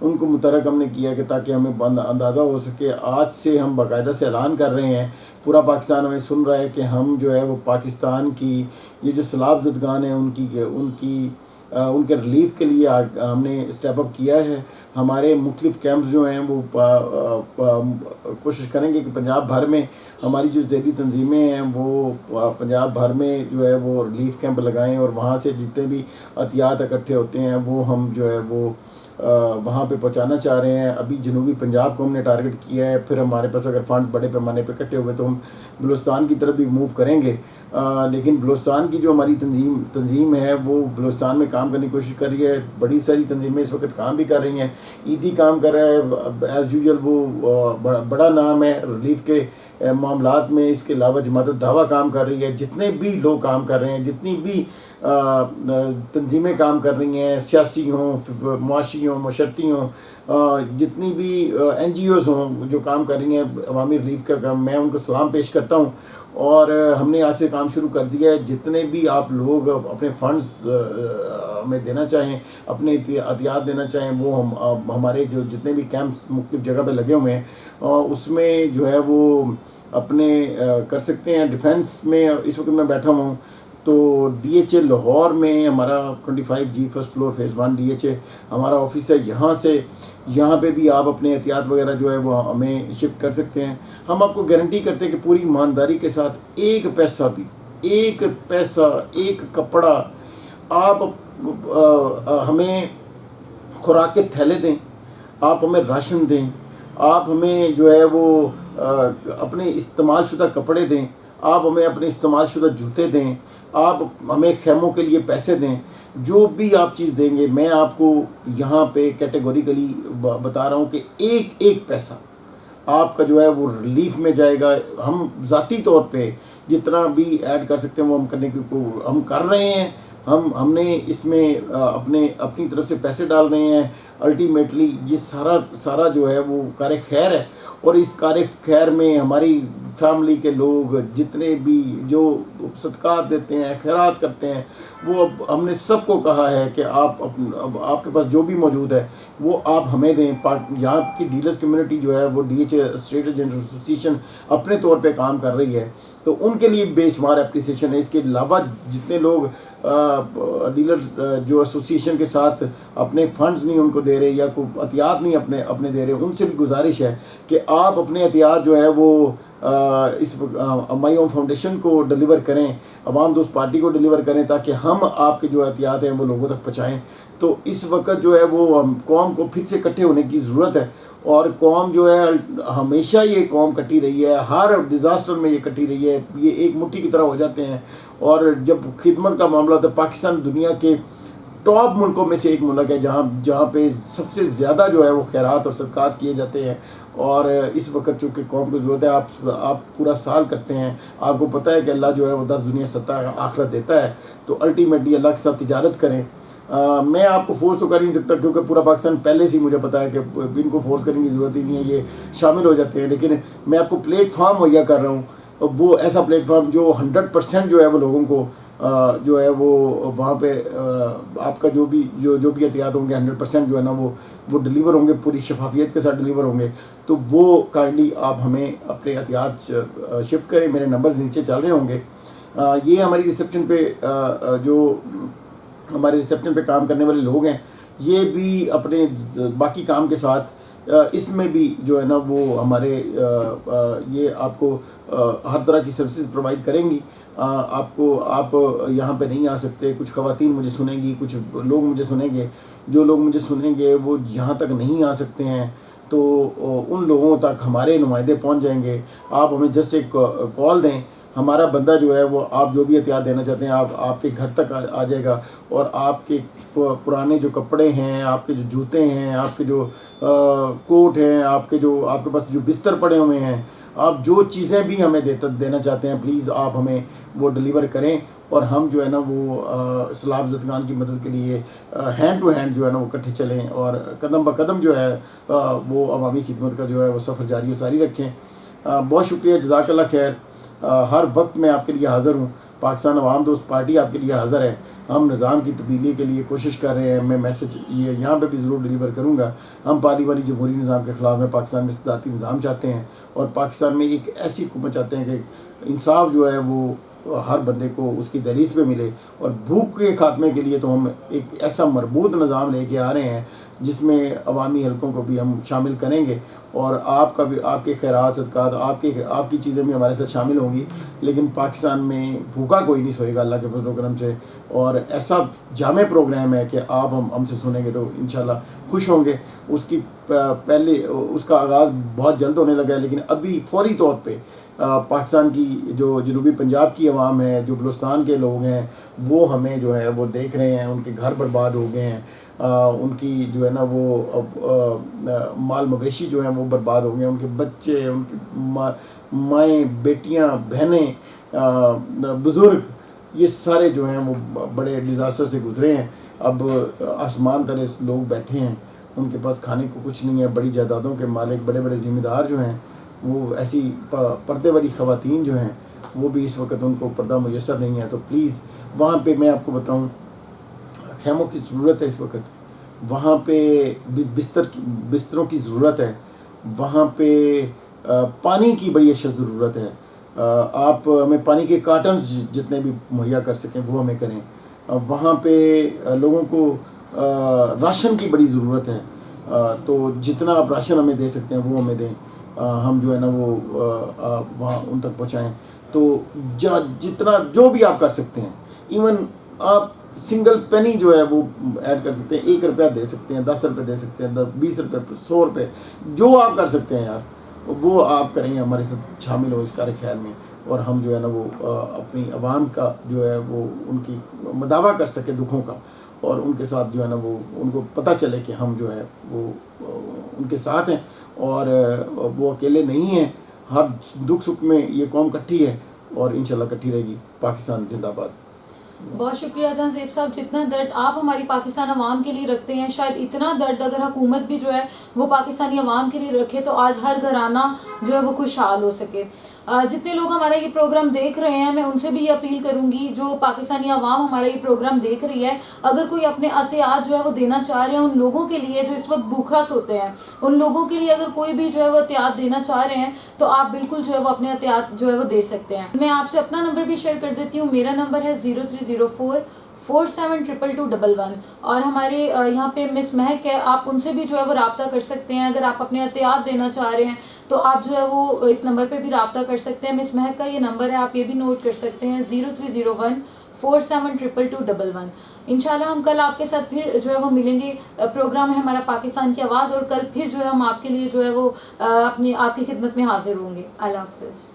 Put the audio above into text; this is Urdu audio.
ان کو متحرک ہم نے کیا کہ تاکہ ہمیں اندازہ ہو سکے. آج سے ہم باقاعدہ سے اعلان کر رہے ہیں, پورا پاکستان ہمیں سن رہا ہے کہ ہم جو ہے وہ پاکستان کی یہ جو سیلاب زدگان ہیں ان کے ریلیف کے لیے ہم نے اسٹیپ اپ کیا ہے. ہمارے مختلف کیمپس جو ہیں وہ کوشش کریں گے کہ پنجاب بھر میں ہماری جو ذیلی تنظیمیں ہیں وہ پنجاب بھر میں جو ہے وہ ریلیف کیمپ لگائیں, اور وہاں سے جتنے بھی عطیات اکٹھے ہوتے ہیں وہ ہم جو ہے وہ وہاں پہ پہنچانا چاہ رہے ہیں. ابھی جنوبی پنجاب کو ہم نے ٹارگٹ کیا ہے, پھر ہمارے پاس اگر فنڈز بڑے پیمانے پہ اکٹھے ہوئے تو ہم بلوچستان کی طرف بھی موو کریں گے. لیکن بلوچستان کی جو ہماری تنظیم ہے وہ بلوچستان میں کام کرنے کی کوشش کر رہی ہے. بڑی ساری تنظیمیں اس وقت کام بھی کر رہی ہیں. ایدی کام کر رہا ہے ایز یوزول, وہ بڑا نام ہے ریلیف کے معاملات میں. اس کے علاوہ جماعت الدعوہ کام کر رہی ہے. جتنے بھی لوگ کام کر رہے ہیں, جتنی بھی تنظیمیں کام کر رہی ہیں, سیاسی ہوں, معاشی ہوں, معاشرتی ہوں, جتنی بھی این جی اوز ہوں جو کام کر رہی ہیں عوامی ریلیف کا کام, میں ان کو سلام پیش کرتا ہوں. اور ہم نے آج سے کام شروع کر دیا ہے. جتنے بھی آپ لوگ اپنے فنڈز ہمیں دینا چاہیں, اپنے عطیات دینا چاہیں, وہ ہمارے جو جتنے بھی کیمپس مختلف جگہ پہ لگے ہوئے ہیں اس میں جو ہے وہ اپنے کر سکتے ہیں. ڈیفینس میں اس وقت میں بیٹھا ہوں تو ڈی ایچ اے لاہور میں ہمارا 25G first floor phase 1 D H A ہمارا آفس ہے. یہاں پہ بھی آپ اپنے احتیاط وغیرہ جو ہے وہ ہمیں شفٹ کر سکتے ہیں. ہم آپ کو گارنٹی کرتے ہیں کہ پوری ایمانداری کے ساتھ ایک پیسہ ایک کپڑا آپ ہمیں خوراک کے تھیلے دیں, آپ ہمیں راشن دیں, آپ ہمیں جو ہے وہ اپنے استعمال شدہ کپڑے دیں, آپ ہمیں اپنے استعمال شدہ جوتے دیں, آپ ہمیں خیموں کے لیے پیسے دیں. جو بھی آپ چیز دیں گے, میں آپ کو یہاں پہ کیٹیگوریکلی بتا رہا ہوں کہ ایک پیسہ آپ کا جو ہے وہ ریلیف میں جائے گا. ہم ذاتی طور پہ جتنا بھی ایڈ کر سکتے ہیں وہ ہم کرنے کی ہم کر رہے ہیں. ہم نے اس میں اپنی طرف سے پیسے ڈال رہے ہیں. الٹیمیٹلی یہ سارا جو ہے وہ کار خیر ہے, اور اس کار خیر میں ہماری فیملی کے لوگ جتنے بھی جو صدقات دیتے ہیں, خیرات کرتے ہیں, وہ اب ہم نے سب کو کہا ہے کہ آپ کے پاس جو بھی موجود ہے وہ آپ ہمیں دیں. یہاں کی ڈیلرز کمیونٹی جو ہے وہ D H A estate agent association اپنے طور پہ کام کر رہی ہے, تو ان کے لیے بے شمار اپریسیشن ہے. اس کے علاوہ جتنے لوگ ڈیلر جو ایسوسیشن کے ساتھ اپنے فنڈز نہیں ان کو دے رہے یا کوئی عطیات نہیں اپنے دے رہے, ان سے بھی گزارش ہے کہ آپ اپنے عطیات جو ہے وہ اس مائی ہوم فاؤنڈیشن کو ڈیلیور کریں, عوام دوست پارٹی کو ڈیلیور کریں, تاکہ ہم آپ کے جو احتیاط ہیں وہ لوگوں تک پہنچائیں. تو اس وقت جو ہے وہ قوم کو پھر سے اکٹھے ہونے کی ضرورت ہے, اور قوم جو ہے ہمیشہ یہ قوم کٹی رہی ہے, ہر ڈیزاسٹر میں یہ کٹی رہی ہے. یہ ایک مٹھی کی طرح ہو جاتے ہیں, اور جب خدمت کا معاملہ ہوتا ہے, پاکستان دنیا کے ٹاپ ملکوں میں سے ایک ملک ہے جہاں پہ سب سے زیادہ جو ہے وہ خیرات اور صدقات کیے جاتے ہیں. اور اس وقت چونکہ قوم کو ضرورت ہے, آپ پورا سال کرتے ہیں, آپ کو پتہ ہے کہ اللہ جو ہے وہ 10 دنیا 7 آخرت دیتا ہے, تو الٹیمیٹلی اللہ کے ساتھ تجارت کریں. میں آپ کو فورس تو کر نہیں سکتا کیونکہ پورا پاکستان پہلے سے مجھے پتا ہے کہ ان کو فورس کرنے کی ضرورت ہی نہیں ہے, یہ شامل ہو جاتے ہیں. لیکن میں آپ کو پلیٹ فارم مہیا کر رہا ہوں, وہ ایسا پلیٹ فارم جو 100% جو ہے وہ لوگوں کو جو ہے وہ وہاں پہ آپ کا جو بھی احتیاط ہوں گے 100% جو ہے نا وہ ڈیلیور ہوں گے, پوری شفافیت کے ساتھ ڈیلیور ہوں گے. تو وہ کائنڈلی آپ ہمیں اپنے احتیاط شفٹ کریں. میرے نمبرز نیچے چل رہے ہوں گے. یہ ہماری ریسیپشن پہ جو ہمارے ریسیپشن پہ کام کرنے والے لوگ ہیں, یہ بھی اپنے باقی کام کے ساتھ اس میں بھی جو ہے نا وہ ہمارے یہ آپ کو ہر طرح کی سروسز پرووائڈ کریں گی. آپ یہاں پہ نہیں آ سکتے, کچھ خواتین مجھے سنیں گی, کچھ لوگ مجھے سنیں گے, جو لوگ مجھے سنیں گے وہ یہاں تک نہیں آ سکتے ہیں, تو ان لوگوں تک ہمارے نمائندے پہنچ جائیں گے. آپ ہمیں جسٹ ایک کال دیں, ہمارا بندہ جو ہے وہ آپ جو بھی احتیاط دینا چاہتے ہیں آپ کے گھر تک آ جائے گا, اور آپ کے پرانے جو کپڑے ہیں, آپ کے جو جوتے ہیں, آپ کے جو کوٹ ہیں, آپ کے پاس جو بستر پڑے ہوئے ہیں, آپ جو چیزیں بھی ہمیں دینا چاہتے ہیں پلیز آپ ہمیں وہ ڈیلیور کریں. اور ہم جو ہے نا وہ سیلاب زدگان کی مدد کے لیے ہینڈ ٹو ہینڈ جو ہے نا وہ اکٹھے چلیں, اور قدم بقدم جو ہے وہ عوامی خدمت کا جو ہے وہ سفر جاری و ساری رکھیں. بہت شکریہ, جزاک اللہ خیر. ہر وقت میں آپ کے لیے حاضر ہوں, پاکستان عوام دوست پارٹی آپ کے لیے حاضر ہے. ہم نظام کی تبدیلی کے لیے کوشش کر رہے ہیں. میں میسج یہ یہاں پہ بھی ضرور ڈلیور کروں گا. ہم پارلیمانی جمہوری نظام کے خلاف ہیں. پاکستان میں صدارتی نظام چاہتے ہیں اور پاکستان میں ایک ایسی حکومت چاہتے ہیں کہ انصاف جو ہے وہ ہر بندے کو اس کی دہلیز پہ ملے. اور بھوک کے خاتمے کے لیے تو ہم ایک ایسا مربوط نظام لے کے آ رہے ہیں جس میں عوامی حلقوں کو بھی ہم شامل کریں گے اور آپ کا بھی, آپ کے خیرات صدقات, آپ کی چیزیں بھی ہمارے ساتھ شامل ہوں گی. لیکن پاکستان میں بھوکا کوئی نہیں سوئے گا اللہ کے فضل و کرم سے. اور ایسا جامع پروگرام ہے کہ آپ ہم سے سنیں گے تو انشاءاللہ خوش ہوں گے. اس کی پہلے اس کا آغاز بہت جلد ہونے لگا ہے, لیکن ابھی فوری طور پہ پاکستان کی جو جنوبی پنجاب کی عوام ہے, جو بلوچستان کے لوگ ہیں, وہ ہمیں جو ہے وہ دیکھ رہے ہیں. ان کے گھر برباد ہو گئے ہیں, ان کی جو ہے نا وہ مال مویشی جو ہیں وہ برباد ہو گئے ہیں. ان کے بچے, ان کی مائیں, بیٹیاں, بہنیں, بزرگ, یہ سارے جو ہیں وہ بڑے ڈیزاسٹر سے گزرے ہیں. اب آسمان تلے لوگ بیٹھے ہیں, ان کے پاس کھانے کو کچھ نہیں ہے. بڑی جائیدادوں کے مالک, بڑے بڑے ذمہ دار جو ہیں, وہ ایسی پردے والی خواتین جو ہیں وہ بھی اس وقت ان کو پردہ میسر نہیں ہے. تو پلیز وہاں پہ میں آپ کو بتاؤں, خیموں کی ضرورت ہے اس وقت. وہاں پہ بستروں کی ضرورت ہے. وہاں پہ پانی کی بڑی اشد ضرورت ہے. آپ ہمیں پانی کے کارٹنز جتنے بھی مہیا کر سکیں وہ ہمیں کریں. وہاں پہ لوگوں کو راشن کی بڑی ضرورت ہے. تو جتنا آپ راشن ہمیں دے سکتے ہیں وہ ہمیں دیں. ہم جو ہے نا وہ وہاں ان تک پہنچائیں. تو جتنا جو بھی آپ کر سکتے ہیں, ایون آپ سنگل پینی جو ہے وہ ایڈ کر سکتے ہیں. 1 روپیہ دے سکتے ہیں, 10 روپے دے سکتے ہیں, 20 روپے, 100 روپے, جو آپ کر سکتے ہیں یار وہ آپ کریں, ہمارے ساتھ شامل ہو اس کار خیر میں. اور ہم جو ہے نا وہ اپنی عوام کا جو ہے وہ ان کی مداوع کر سکے دکھوں کا, اور ان کے ساتھ جو ہے نا وہ ان کو پتہ چلے کہ ہم جو ہے وہ ان کے ساتھ ہیں اور وہ اکیلے نہیں ہیں. ہر دکھ سکھ میں یہ قوم کٹھی ہے اور انشاءاللہ کٹھی رہے گی. پاکستان زندہ باد. بہت شکریہ جہاں زیب صاحب. جتنا درد آپ ہماری پاکستان عوام کے لیے رکھتے ہیں, شاید اتنا درد اگر حکومت بھی جو ہے وہ پاکستانی عوام کے لیے رکھے تو آج ہر گھرانہ جو ہے وہ خوشحال ہو سکے. جتنے لوگ ہمارا یہ پروگرام دیکھ رہے ہیں, میں ان سے بھی یہ اپیل کروں گی, جو پاکستانی عوام ہمارا یہ پروگرام دیکھ رہی ہے, اگر کوئی اپنے عطیات جو ہے وہ دینا چاہ رہے ہیں ان لوگوں کے لیے جو اس وقت بھوکا سوتے ہیں, ان لوگوں کے لیے اگر کوئی بھی جو ہے وہ عطیات دینا چاہ رہے ہیں تو آپ بالکل جو ہے وہ اپنے عطیات جو ہے وہ دے سکتے ہیں. میں آپ سے اپنا نمبر بھی شیئر کر دیتی ہوں. میرا نمبر ہے 0304472211, اور ہمارے یہاں پہ مس مہک ہے, آپ ان سے بھی جو ہے وہ رابطہ کر سکتے ہیں. اگر آپ اپنے عطیات دینا چاہ رہے ہیں تو آپ جو ہے وہ اس نمبر پہ بھی رابطہ کر سکتے ہیں. مس مہک کا یہ نمبر ہے, آپ یہ بھی نوٹ کر سکتے ہیں, 0301472211. انشاءاللہ ہم کل آپ کے ساتھ پھر جو ہے وہ ملیں گے. پروگرام ہے ہمارا پاکستان کی آواز, اور کل پھر جو ہے ہم آپ کے لیے جو ہے وہ آپ کی خدمت میں حاضر ہوں گے. اللہ حافظ.